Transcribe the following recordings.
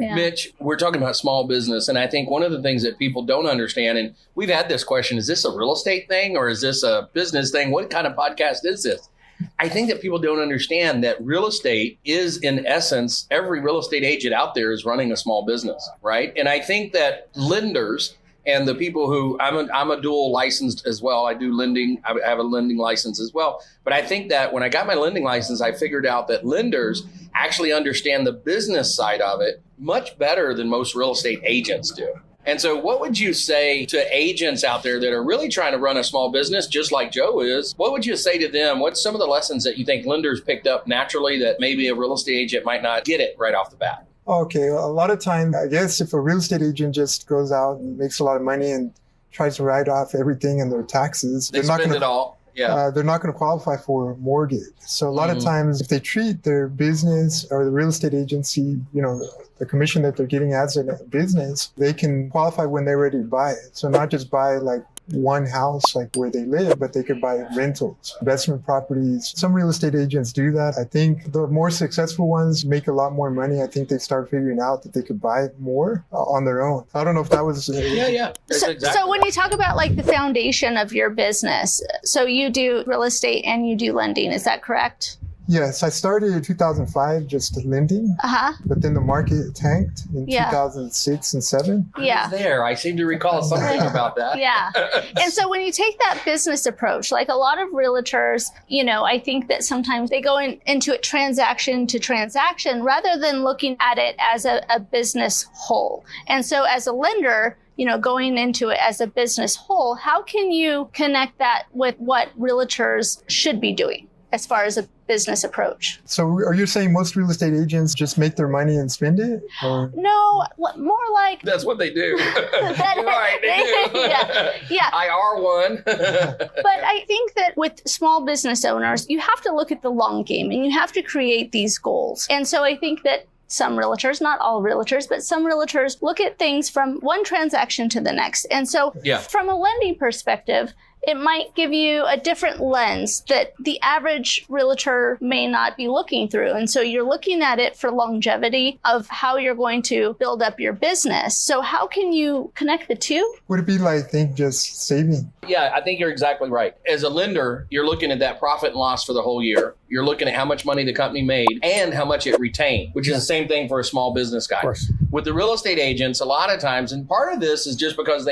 Yeah. Mitch, we're talking about small business. And I think one of the things that people don't understand, and we've had this question, is this a real estate thing or is this a business thing? What kind of podcast is this? I think that people don't understand that real estate is, in essence, every real estate agent out there is running a small business, right? And I think that lenders and the people who, I'm a dual licensed as well. I do lending. I have a lending license as well. But I think that when I got my lending license, I figured out that lenders actually understand the business side of it much better than most real estate agents do. And so what would you say to agents out there that are really trying to run a small business, just like Joe is? What would you say to them? What's some of the lessons that you think lenders picked up naturally that maybe a real estate agent might not get it right off the bat? Okay, well, a lot of time, I guess if a real estate agent just goes out and makes a lot of money and tries to write off everything in their taxes, They spend it all. Yeah. They're not going to qualify for a mortgage. So a lot of times if they treat their business or the real estate agency, the commission that they're getting as a business, they can qualify when they're ready to buy it. So not just buy like one house like where they live, but they could buy rentals, investment properties. Some real estate agents do that. I think the more successful ones make a lot more money. I think they start figuring out that they could buy more on their own. I don't know if that was... Yeah. So when you talk about like the foundation of your business, so you do real estate and you do lending, is that correct? Yes, I started in 2005 just lending, but then the market tanked in 2006 and 2007. Yeah. I was there. I seem to recall something about that. Yeah. And so when you take that business approach, like a lot of realtors, I think that sometimes they go into it transaction to transaction rather than looking at it as a business whole. And so as a lender, going into it as a business whole, how can you connect that with what realtors should be doing as far as a business approach? So are you saying most real estate agents just make their money and spend it? Or? No, more like... That's what they do. Right, they do. Yeah. I are one. But I think that with small business owners, you have to look at the long game and you have to create these goals. And so I think that some realtors, not all realtors, but some realtors look at things from one transaction to the next. And so from a lending perspective, it might give you a different lens that the average realtor may not be looking through. And so you're looking at it for longevity of how you're going to build up your business. So how can you connect the two? Would it be like, just saving? Yeah, I think you're exactly right. As a lender, you're looking at that profit and loss for the whole year. You're looking at how much money the company made and how much it retained, which is the same thing for a small business guy. Of course. With the real estate agents, a lot of times, and part of this is just because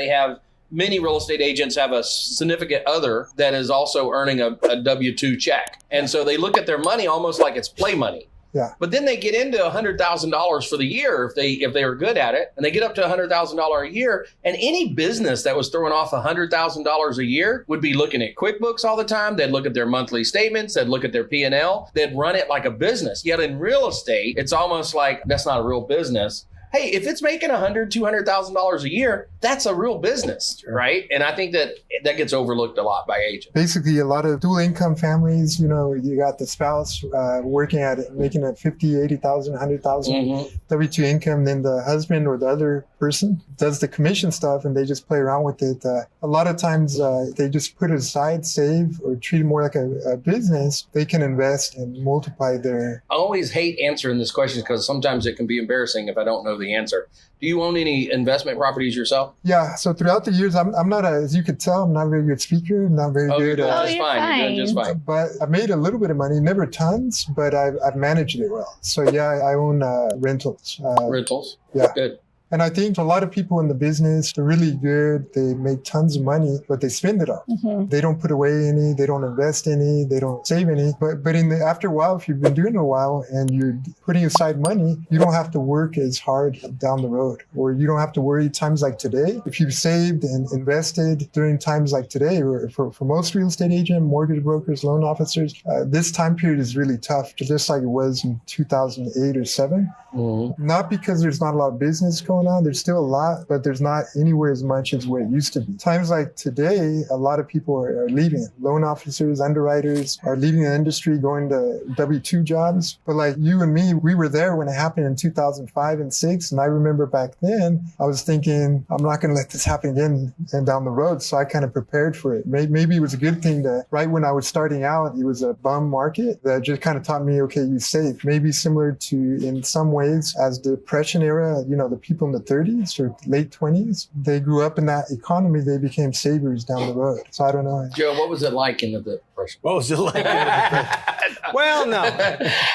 many real estate agents have a significant other that is also earning a W-2 check. And so they look at their money almost like it's play money. Yeah. But then they get into $100,000 for the year if they were good at it, and they get up to $100,000 a year. And any business that was throwing off $100,000 a year would be looking at QuickBooks all the time. They'd look at their monthly statements. They'd look at their P&L. They'd run it like a business. Yet in real estate, it's almost like that's not a real business. Hey, if it's making $100,000, $200,000 a year, that's a real business, right? And I think that gets overlooked a lot by agents. Basically, a lot of dual income families, you got the spouse working at it, making a $50,000, $80,000, $100,000 W-2 income. Then the husband or the other person does the commission stuff and they just play around with it. A lot of times they just put it aside, save, or treat it more like a business. They can invest and multiply their... I always hate answering this question because sometimes it can be embarrassing if I don't know the answer. Do you own any investment properties yourself? Yeah. So throughout the years, I'm not as you could tell, I'm not a very good speaker. I'm not very good. You're doing just fine. But I made a little bit of money, never tons, but I've managed it well. So yeah, I own rentals. Rentals? Yeah. Good. And I think a lot of people in the business are really good. They make tons of money, but they spend it all. Mm-hmm. They don't put away any. They don't invest any. They don't save any. But after a while, if you've been doing it a while and you're putting aside money, you don't have to work as hard down the road, or you don't have to worry times like today. If you've saved and invested during times like today, or for most real estate agents, mortgage brokers, loan officers, this time period is really tough, just like it was in 2008 or 2007. Mm-hmm. Not because there's not a lot of business going going on. There's still a lot, but there's not anywhere as much as where it used to be. Times like today, a lot of people are leaving. Loan officers, underwriters are leaving the industry, going to W-2 jobs. But like you and me, we were there when it happened in 2005 and 6. And I remember back then, I was thinking, I'm not going to let this happen again and down the road. So I kind of prepared for it. Maybe it was a good thing to, right when I was starting out, it was a bum market that just kind of taught me, okay, you save. Maybe similar to, in some ways, as the Depression era, the people in the 30s or late 20s, they grew up in that economy. They became savers down the road. So I don't know. Joe, what was it like in the Depression? What was it like? Well, no.